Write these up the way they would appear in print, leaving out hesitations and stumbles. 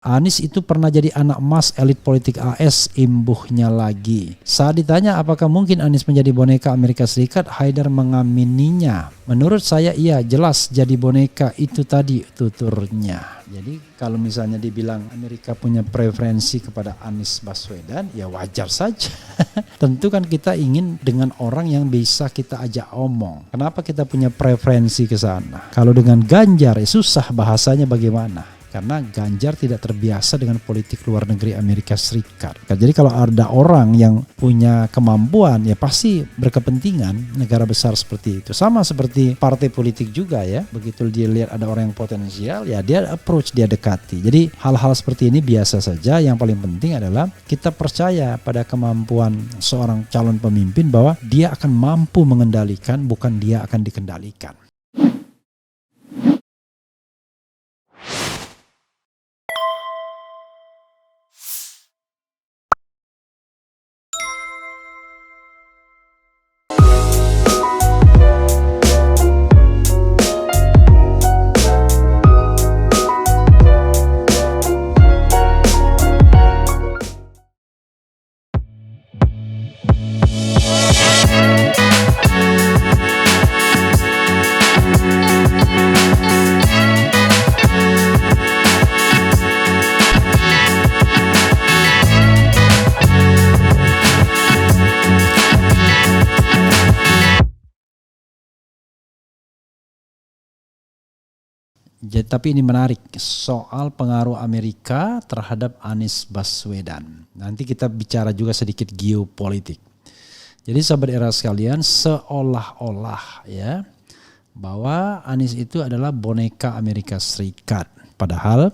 Anies itu pernah jadi anak emas elit politik AS, imbuhnya lagi. Saat ditanya apakah mungkin Anies menjadi boneka Amerika Serikat, Haidar mengamininya. Menurut saya iya, jelas jadi boneka, itu tadi tuturnya. Jadi kalau misalnya dibilang Amerika punya preferensi kepada Anies Baswedan, ya wajar saja. Tentu kan kita ingin dengan orang yang bisa kita ajak omong. Kenapa kita punya preferensi ke sana? Kalau dengan Ganjar, susah bahasanya bagaimana? Karena Ganjar tidak terbiasa dengan politik luar negeri Amerika Serikat. Jadi kalau ada orang yang punya kemampuan, ya pasti berkepentingan negara besar seperti itu. Sama seperti partai politik juga ya. Begitu dia lihat ada orang yang potensial, ya dia approach, dia dekati. Jadi hal-hal seperti ini biasa saja. Yang paling penting adalah kita percaya pada kemampuan seorang calon pemimpin bahwa dia akan mampu mengendalikan, bukan dia akan dikendalikan. Tapi ini menarik, soal pengaruh Amerika terhadap Anies Baswedan. Nanti kita bicara juga sedikit geopolitik. Jadi sahabat era sekalian, seolah-olah ya bahwa Anies itu adalah boneka Amerika Serikat. Padahal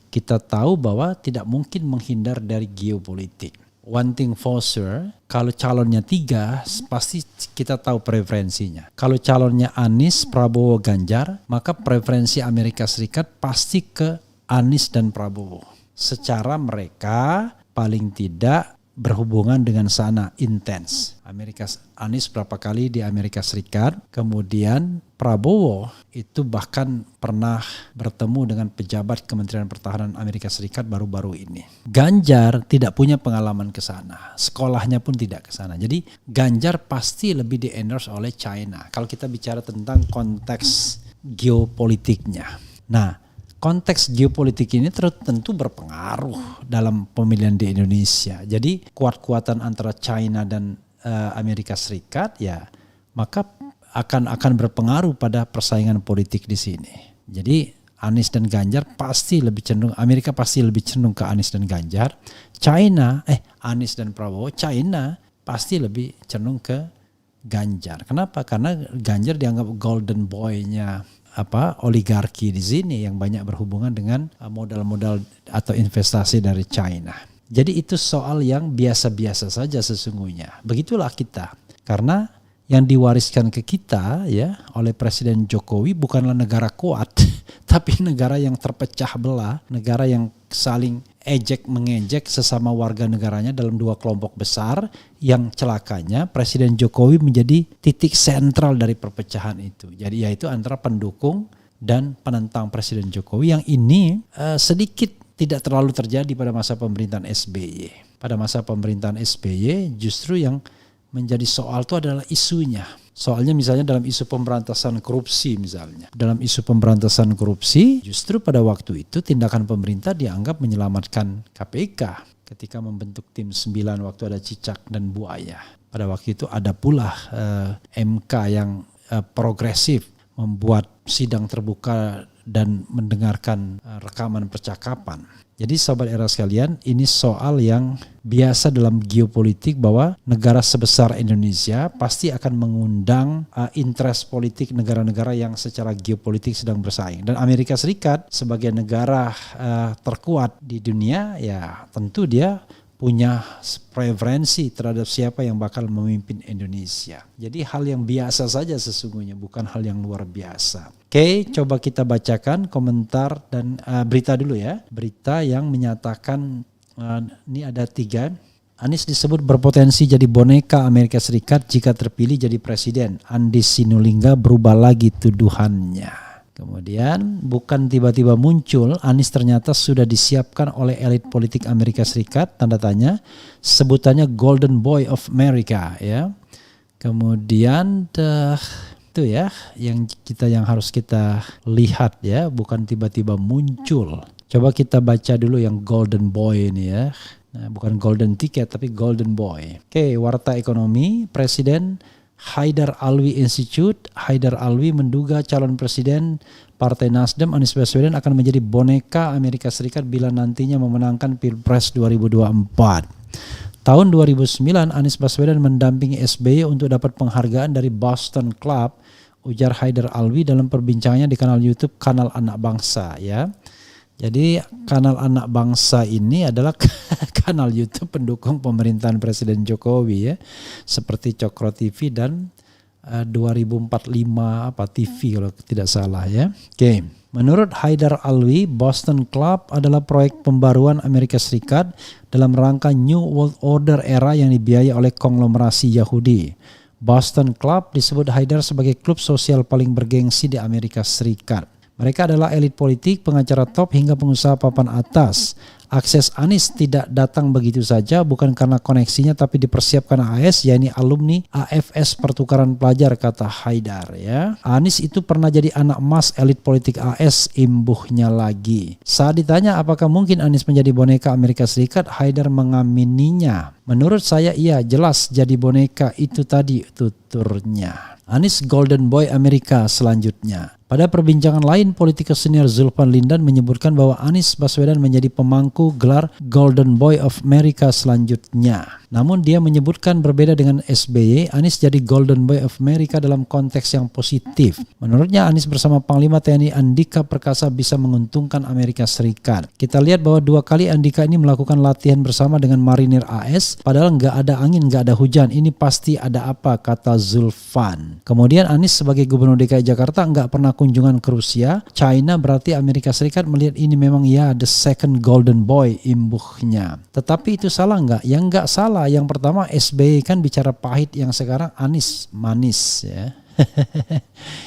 kita tahu bahwa tidak mungkin menghindar dari geopolitik. One thing for sure, kalau calonnya 3 pasti kita tahu preferensinya. Kalau calonnya Anies, Prabowo, Ganjar, maka preferensi Amerika Serikat pasti ke Anies dan Prabowo. Secara mereka paling tidak berhubungan dengan sana intens. Anies berapa kali di Amerika Serikat, kemudian Prabowo itu bahkan pernah bertemu dengan pejabat Kementerian Pertahanan Amerika Serikat baru-baru ini. Ganjar tidak punya pengalaman ke sana, sekolahnya pun tidak ke sana. Jadi Ganjar pasti lebih di-endorse oleh China kalau kita bicara tentang konteks geopolitiknya. Nah, konteks geopolitik ini tentu berpengaruh dalam pemilihan di Indonesia. Jadi kuat-kuatan antara China dan Amerika Serikat ya maka akan berpengaruh pada persaingan politik di sini. Jadi Anies dan Ganjar pasti lebih cenderung, Amerika pasti lebih cenderung ke Anies dan Ganjar. Anies dan Prabowo, China pasti lebih cenderung ke Ganjar. Kenapa? Karena Ganjar dianggap golden boy-nya oligarki di sini yang banyak berhubungan dengan modal-modal atau investasi dari China. Jadi itu soal yang biasa-biasa saja sesungguhnya. Begitulah kita. Karena yang diwariskan ke kita ya oleh Presiden Jokowi bukanlah negara kuat, tapi negara yang terpecah belah, negara yang saling mengejek sesama warga negaranya dalam 2 kelompok besar, yang celakanya Presiden Jokowi menjadi titik sentral dari perpecahan itu. Jadi yaitu antara pendukung dan penentang Presiden Jokowi, yang ini sedikit tidak terlalu terjadi pada masa pemerintahan SBY. Pada masa pemerintahan SBY justru yang menjadi soal itu adalah isunya. Soalnya misalnya dalam isu pemberantasan korupsi misalnya. Dalam isu pemberantasan korupsi justru pada waktu itu tindakan pemerintah dianggap menyelamatkan KPK ketika membentuk tim 9 waktu ada cicak dan buaya. Pada waktu itu ada pula MK yang progresif membuat sidang terbuka dan mendengarkan rekaman percakapan. Jadi sahabat era sekalian, ini soal yang biasa dalam geopolitik bahwa negara sebesar Indonesia pasti akan mengundang interest politik negara-negara yang secara geopolitik sedang bersaing. Dan Amerika Serikat sebagai negara terkuat di dunia, ya tentu dia punya preferensi terhadap siapa yang bakal memimpin Indonesia. Jadi hal yang biasa saja sesungguhnya, bukan hal yang luar biasa. Oke, coba kita bacakan komentar dan berita dulu ya. Berita yang menyatakan, ini ada 3. Anies disebut berpotensi jadi boneka Amerika Serikat jika terpilih jadi presiden. Andi Sinulinga berubah lagi tuduhannya. Kemudian bukan tiba-tiba muncul, Anies ternyata sudah disiapkan oleh elit politik Amerika Serikat, tanda tanya, sebutannya Golden Boy of America ya. Kemudian itu ya yang harus kita lihat ya, bukan tiba-tiba muncul. Coba kita baca dulu yang Golden Boy ini ya. Nah, bukan Golden Ticket tapi Golden Boy. Oke, warta ekonomi, Presiden Haidar Alwi Institute. Haidar Alwi menduga calon presiden Partai Nasdem Anies Baswedan akan menjadi boneka Amerika Serikat bila nantinya memenangkan Pilpres 2024. Tahun 2009 Anies Baswedan mendampingi SBY untuk dapat penghargaan dari Boston Club, ujar Haidar Alwi dalam perbincangannya di kanal YouTube Kanal Anak Bangsa ya. Jadi Kanal Anak Bangsa ini adalah kanal YouTube pendukung pemerintahan Presiden Jokowi ya. Seperti Cokro TV dan 2045 TV kalau tidak salah ya. Oke. Menurut Haidar Alwi, Boston Club adalah proyek pembaruan Amerika Serikat dalam rangka New World Order era yang dibiayai oleh konglomerasi Yahudi. Boston Club disebut Haidar sebagai klub sosial paling bergengsi di Amerika Serikat. Mereka adalah elit politik, pengacara top hingga pengusaha papan atas. Akses Anies tidak datang begitu saja, bukan karena koneksinya tapi dipersiapkan AS, yakni alumni AFS Pertukaran Pelajar, kata Haidar ya. Anies itu pernah jadi anak emas elit politik AS, imbuhnya lagi. Saat ditanya apakah mungkin Anies menjadi boneka Amerika Serikat, Haidar mengamininya. Menurut saya iya, jelas jadi boneka, itu tadi tuturnya. Anies Golden Boy Amerika selanjutnya. Pada perbincangan lain, politikus senior Zulfan Lindan menyebutkan bahwa Anies Baswedan menjadi pemangku gelar Golden Boy of America selanjutnya. Namun dia menyebutkan berbeda dengan SBY, Anies jadi Golden Boy of America dalam konteks yang positif. Menurutnya Anies bersama Panglima TNI Andika Perkasa bisa menguntungkan Amerika Serikat. Kita lihat bahwa 2 kali Andika ini melakukan latihan bersama dengan marinir AS, padahal nggak ada angin, nggak ada hujan. Ini pasti ada apa, kata Zulfan. Kemudian Anies sebagai Gubernur DKI Jakarta nggak pernah kunjungan ke Rusia, China, berarti Amerika Serikat melihat ini memang ya the second Golden Boy, imbuhnya. Tetapi itu salah nggak? Yang nggak salah. Yang pertama SBY kan bicara pahit, yang sekarang Anies manis ya.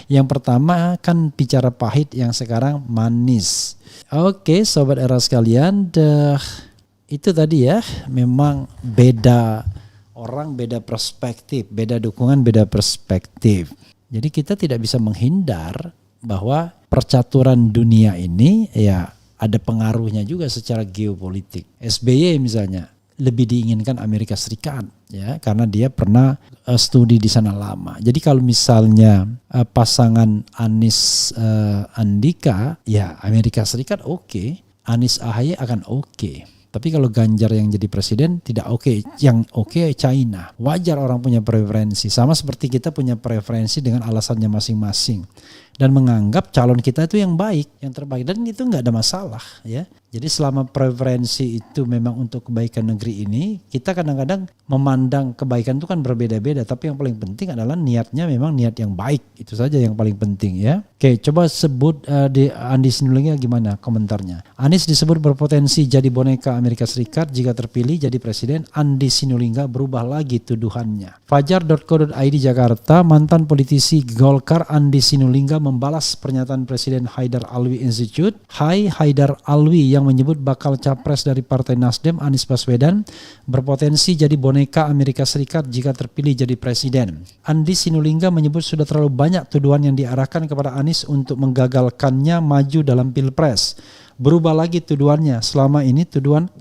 Yang pertama kan bicara pahit, yang sekarang manis. Oke, sobat era sekalian, itu tadi ya, memang beda orang, beda perspektif, beda dukungan, beda perspektif. Jadi kita tidak bisa menghindar bahwa percaturan dunia ini ya ada pengaruhnya juga secara geopolitik. SBY misalnya lebih diinginkan Amerika Serikat ya, karena dia pernah studi di sana lama. Jadi kalau misalnya pasangan Anies Andika, ya Amerika Serikat oke. Anies AHY akan oke. Tapi kalau Ganjar yang jadi presiden tidak oke. Yang oke China. Wajar orang punya preferensi. Sama seperti kita punya preferensi dengan alasannya masing-masing. Dan menganggap calon kita itu yang baik, yang terbaik. Dan itu nggak ada masalah ya. Jadi selama preferensi itu memang untuk kebaikan negeri ini, kita kadang-kadang memandang kebaikan itu kan berbeda-beda. Tapi yang paling penting adalah niatnya memang niat yang baik. Itu saja yang paling penting ya. Oke, coba sebut di Andi Sinulinga gimana komentarnya. Anies disebut berpotensi jadi boneka Amerika Serikat jika terpilih jadi presiden. Andi Sinulinga berubah lagi tuduhannya. Fajar.co.id Jakarta, mantan politisi Golkar Andi Sinulinga membalas pernyataan Presiden Haidar Alwi Institute. Hai Haidar Alwi yang menyebut bakal capres dari Partai Nasdem Anies Baswedan berpotensi jadi boneka Amerika Serikat jika terpilih jadi presiden. Andi Sinulinga menyebut sudah terlalu banyak tuduhan yang diarahkan kepada Anies untuk menggagalkannya maju dalam Pilpres. Berubah lagi tuduhannya. Selama ini tuduhan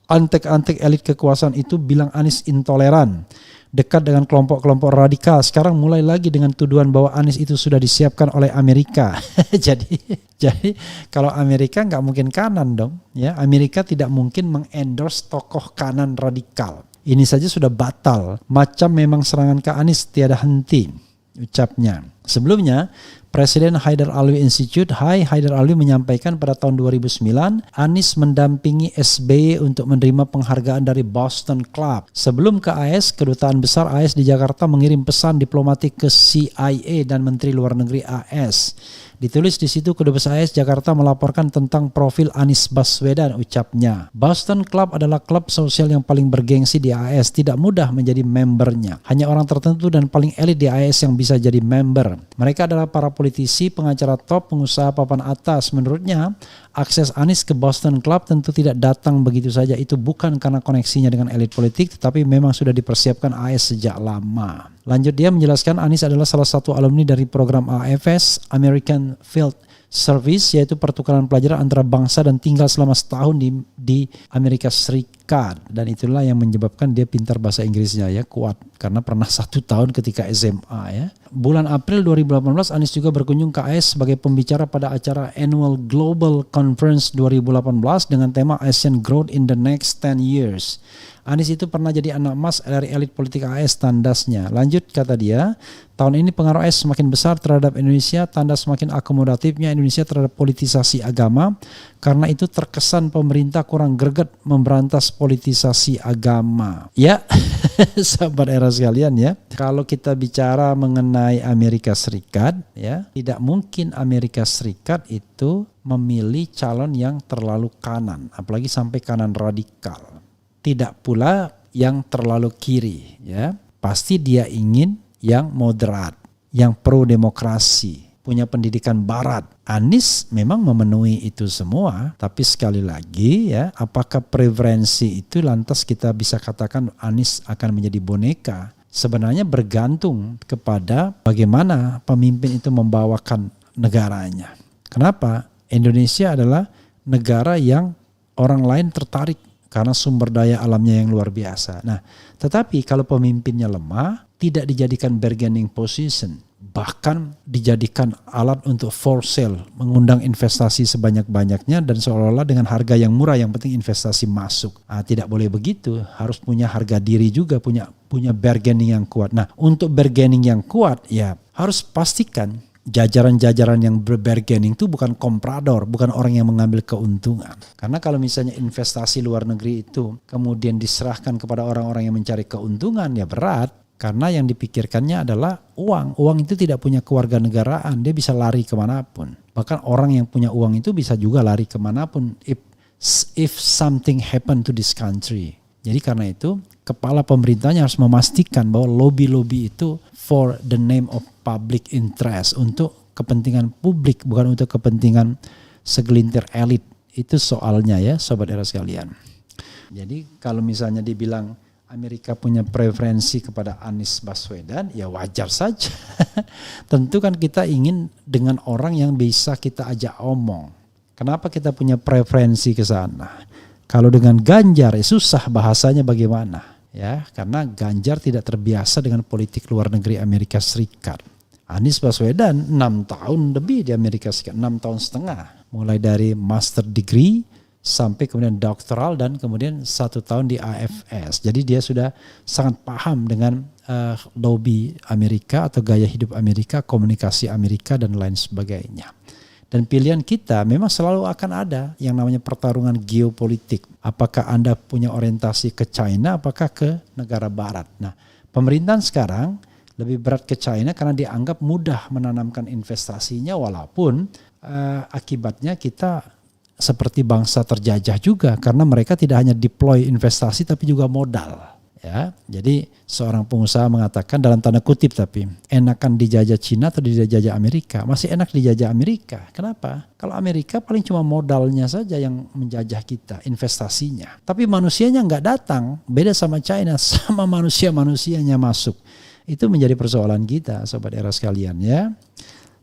antek-antek elit kekuasaan itu bilang Anies intoleran, dekat dengan kelompok-kelompok radikal. Sekarang mulai lagi dengan tuduhan bahwa Anies itu sudah disiapkan oleh Amerika. jadi kalau Amerika nggak mungkin kanan dong. Ya, Amerika tidak mungkin mengendorse tokoh kanan radikal. Ini saja sudah batal. Macam memang serangan ke Anies tiada henti, ucapnya. Sebelumnya, Presiden Haidar Alwi Institute, Hai Haidar Alwi menyampaikan pada tahun 2009, Anies mendampingi SBY untuk menerima penghargaan dari Boston Club. Sebelum ke AS, Kedutaan Besar AS di Jakarta mengirim pesan diplomatik ke CIA dan Menteri Luar Negeri AS. Ditulis di situ, Kedubes AS Jakarta melaporkan tentang profil Anies Baswedan, ucapnya. Boston Club adalah klub sosial yang paling bergengsi di AS, tidak mudah menjadi membernya. Hanya orang tertentu dan paling elit di AS yang bisa jadi member. Mereka adalah para politisi, pengacara top, pengusaha papan atas. Menurutnya, akses Anies ke Boston Club tentu tidak datang begitu saja. Itu bukan karena koneksinya dengan elit politik, tetapi memang sudah dipersiapkan AS sejak lama. Lanjut dia menjelaskan Anies adalah salah satu alumni dari program AFS, American Field Service, yaitu pertukaran pelajar antara bangsa dan tinggal selama setahun di Amerika Serikat. Dan itulah yang menyebabkan dia pintar bahasa Inggrisnya ya, kuat. Karena pernah 1 tahun ketika SMA ya. Bulan April 2018 Anies juga berkunjung ke AS sebagai pembicara pada acara Annual Global Conference 2018 dengan tema Asian Growth in the Next 10 Years. Anies itu pernah jadi anak emas dari elit politik AS, tandasnya. Lanjut kata dia, tahun ini pengaruh AS semakin besar terhadap Indonesia, tanda semakin akomodatifnya Indonesia terhadap politisasi agama. Karena itu terkesan pemerintah kurang greget memberantas politisasi agama. Ya, sahabat era sekalian ya. Kalau kita bicara mengenai Amerika Serikat ya, tidak mungkin Amerika Serikat itu memilih calon yang terlalu kanan, apalagi sampai kanan radikal. Tidak pula yang terlalu kiri ya. Pasti dia ingin yang moderat, yang pro demokrasi, punya pendidikan barat. Anies memang memenuhi itu semua, tapi sekali lagi ya, apakah preferensi itu lantas kita bisa katakan Anies akan menjadi boneka? Sebenarnya bergantung kepada bagaimana pemimpin itu membawakan negaranya. Kenapa? Indonesia adalah negara yang orang lain tertarik karena sumber daya alamnya yang luar biasa. Nah, tetapi kalau pemimpinnya lemah, tidak dijadikan bargaining position, bahkan dijadikan alat untuk for sale, mengundang investasi sebanyak-banyaknya dan seolah-olah dengan harga yang murah, yang penting investasi masuk. Tidak boleh begitu, harus punya harga diri juga, punya bargaining yang kuat. Nah, untuk bargaining yang kuat ya harus pastikan jajaran-jajaran yang berbargaining itu bukan komprador, bukan orang yang mengambil keuntungan. Karena kalau misalnya investasi luar negeri itu kemudian diserahkan kepada orang-orang yang mencari keuntungan, ya berat. Karena yang dipikirkannya adalah uang. Uang itu tidak punya kewarganegaraan, dia bisa lari kemanapun. Bahkan orang yang punya uang itu bisa juga lari kemanapun if something happen to this country. Jadi karena itu kepala pemerintahnya harus memastikan bahwa lobby-lobby itu for the name of public interest, untuk kepentingan publik, bukan untuk kepentingan segelintir elit. Itu soalnya ya sobat era sekalian. Jadi kalau misalnya dibilang Amerika punya preferensi kepada Anies Baswedan, ya wajar saja. Tentu kan kita ingin dengan orang yang bisa kita ajak omong. Kenapa kita punya preferensi ke sana? Kalau dengan Ganjar ya susah bahasanya bagaimana, ya, karena Ganjar tidak terbiasa dengan politik luar negeri Amerika Serikat. Anies Baswedan 6 tahun lebih di Amerika Serikat, 6 tahun setengah, mulai dari master degree sampai kemudian doktoral dan kemudian 1 tahun di AFS. Jadi dia sudah sangat paham dengan lobby Amerika atau gaya hidup Amerika, komunikasi Amerika dan lain sebagainya. Dan pilihan kita memang selalu akan ada yang namanya pertarungan geopolitik. Apakah Anda punya orientasi ke China, apakah ke negara barat. Nah, pemerintahan sekarang lebih berat ke China karena dianggap mudah menanamkan investasinya, walaupun akibatnya kita seperti bangsa terjajah juga karena mereka tidak hanya deploy investasi tapi juga modal. Ya, jadi seorang pengusaha mengatakan dalam tanda kutip, tapi enakan dijajah Cina atau dijajah Amerika? Masih enak dijajah Amerika. Kenapa? Kalau Amerika paling cuma modalnya saja yang menjajah kita, investasinya. Tapi manusianya nggak datang. Beda sama China, sama manusianya masuk. Itu menjadi persoalan kita, sobat era sekalian ya.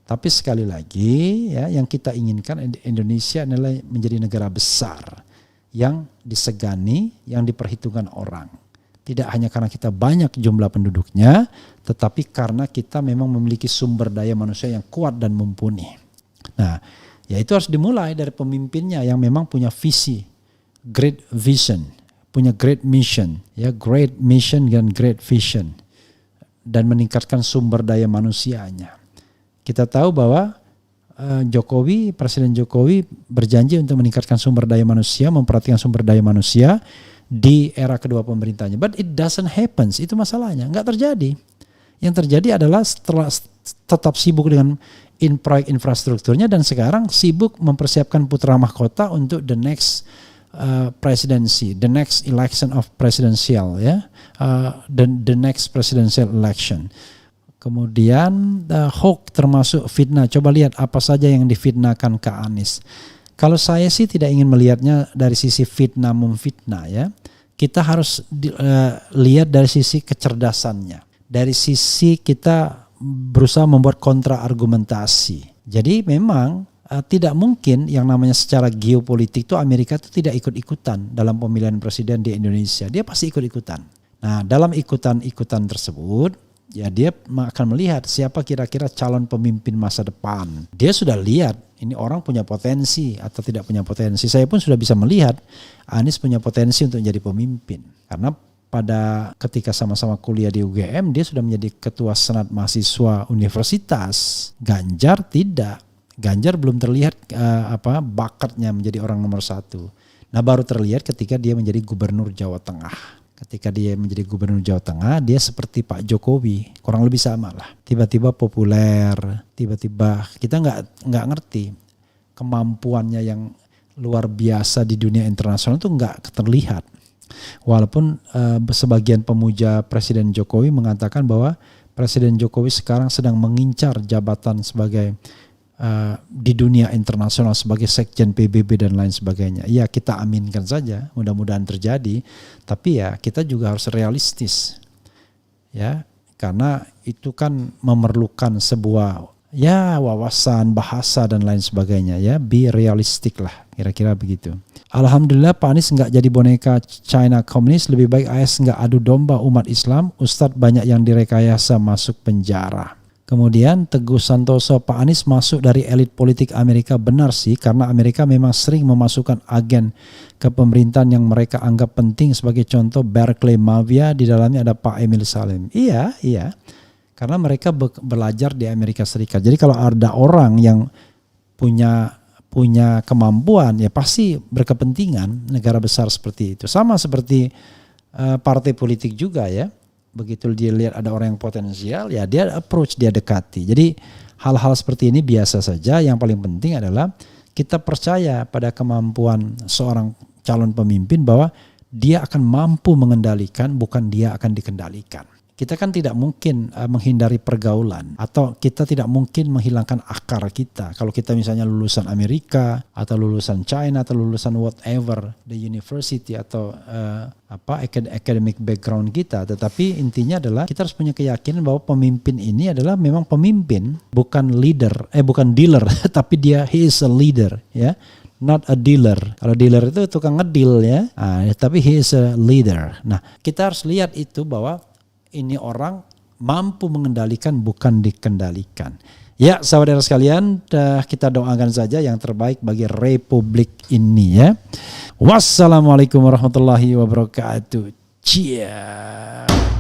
Tapi sekali lagi ya, yang kita inginkan Indonesia adalah menjadi negara besar yang disegani, yang diperhitungkan orang. Tidak hanya karena kita banyak jumlah penduduknya, tetapi karena kita memang memiliki sumber daya manusia yang kuat dan mumpuni. Nah, ya itu harus dimulai dari pemimpinnya yang memang punya visi, great vision, punya great mission, ya great mission dan great vision, dan meningkatkan sumber daya manusianya. Kita tahu bahwa Presiden Jokowi berjanji untuk meningkatkan sumber daya manusia, memperhatikan sumber daya manusia di era kedua pemerintahnya. But it doesn't happen. Itu masalahnya. Nggak terjadi. Yang terjadi adalah setelah tetap sibuk dengan proyek infrastrukturnya, dan sekarang sibuk mempersiapkan putra mahkota untuk the next presidency, the next election of presidential, ya, the next presidential election. Kemudian hoax termasuk fitnah. Coba lihat apa saja yang difitnahkan ke Anies. Kalau saya sih tidak ingin melihatnya dari sisi fitnah memfitnah, ya. Kita harus lihat dari sisi kecerdasannya. Dari sisi kita berusaha membuat kontra argumentasi. Jadi memang tidak mungkin yang namanya secara geopolitik itu Amerika itu tidak ikut-ikutan dalam pemilihan presiden di Indonesia. Dia pasti ikut-ikutan. Nah, dalam ikutan-ikutan tersebut, ya dia akan melihat siapa kira-kira calon pemimpin masa depan. Dia sudah lihat ini orang punya potensi atau tidak punya potensi. Saya pun sudah bisa melihat Anies punya potensi untuk jadi pemimpin. Karena ketika sama-sama kuliah di UGM, dia sudah menjadi ketua senat mahasiswa universitas. Ganjar tidak. Ganjar belum terlihat bakatnya menjadi orang nomor 1. Nah, baru terlihat ketika dia menjadi gubernur Jawa Tengah. Ketika dia menjadi gubernur Jawa Tengah, dia seperti Pak Jokowi, kurang lebih sama lah. Tiba-tiba populer, tiba-tiba kita nggak ngerti kemampuannya yang luar biasa di dunia internasional itu nggak terlihat. Walaupun sebagian pemuja Presiden Jokowi mengatakan bahwa Presiden Jokowi sekarang sedang mengincar jabatan sebagai di dunia internasional sebagai sekjen PBB dan lain sebagainya. Ya, kita aminkan saja, mudah-mudahan terjadi. Tapi ya kita juga harus realistis, ya, karena itu kan memerlukan sebuah wawasan bahasa dan lain sebagainya, ya. Be realistic lah, kira-kira begitu. Alhamdulillah Pak Anies nggak jadi boneka China komunis. Lebih baik AS nggak adu domba umat Islam. Ustadz banyak yang direkayasa masuk penjara. Kemudian Teguh Santoso, Pak Anies masuk dari elit politik Amerika. Benar sih, karena Amerika memang sering memasukkan agen ke pemerintahan yang mereka anggap penting. Sebagai contoh Berkeley Mafia, di dalamnya ada Pak Emil Salim. Iya. Karena mereka belajar di Amerika Serikat. Jadi kalau ada orang yang punya kemampuan, ya pasti berkepentingan negara besar seperti itu. Sama seperti partai politik juga, ya. Begitu dia lihat ada orang yang potensial, ya dia approach, dia dekati. Jadi hal-hal seperti ini biasa saja. Yang paling penting adalah kita percaya pada kemampuan seorang calon pemimpin bahwa dia akan mampu mengendalikan, bukan dia akan dikendalikan. Kita kan tidak mungkin menghindari pergaulan, atau kita tidak mungkin menghilangkan akar kita. Kalau kita misalnya lulusan Amerika atau lulusan China atau lulusan whatever the university atau academic background kita, tetapi intinya adalah kita harus punya keyakinan bahwa pemimpin ini adalah memang pemimpin, bukan dealer, tapi he is a leader, ya. Not a dealer. Kalau dealer itu tukang ngedeal, ya. Tapi he is a leader. Nah, kita harus lihat itu bahwa ini orang mampu mengendalikan, bukan dikendalikan. Ya, saudara sekalian, kita doakan saja yang terbaik bagi republik ini, ya. Wassalamualaikum warahmatullahi wabarakatuh. Cheers.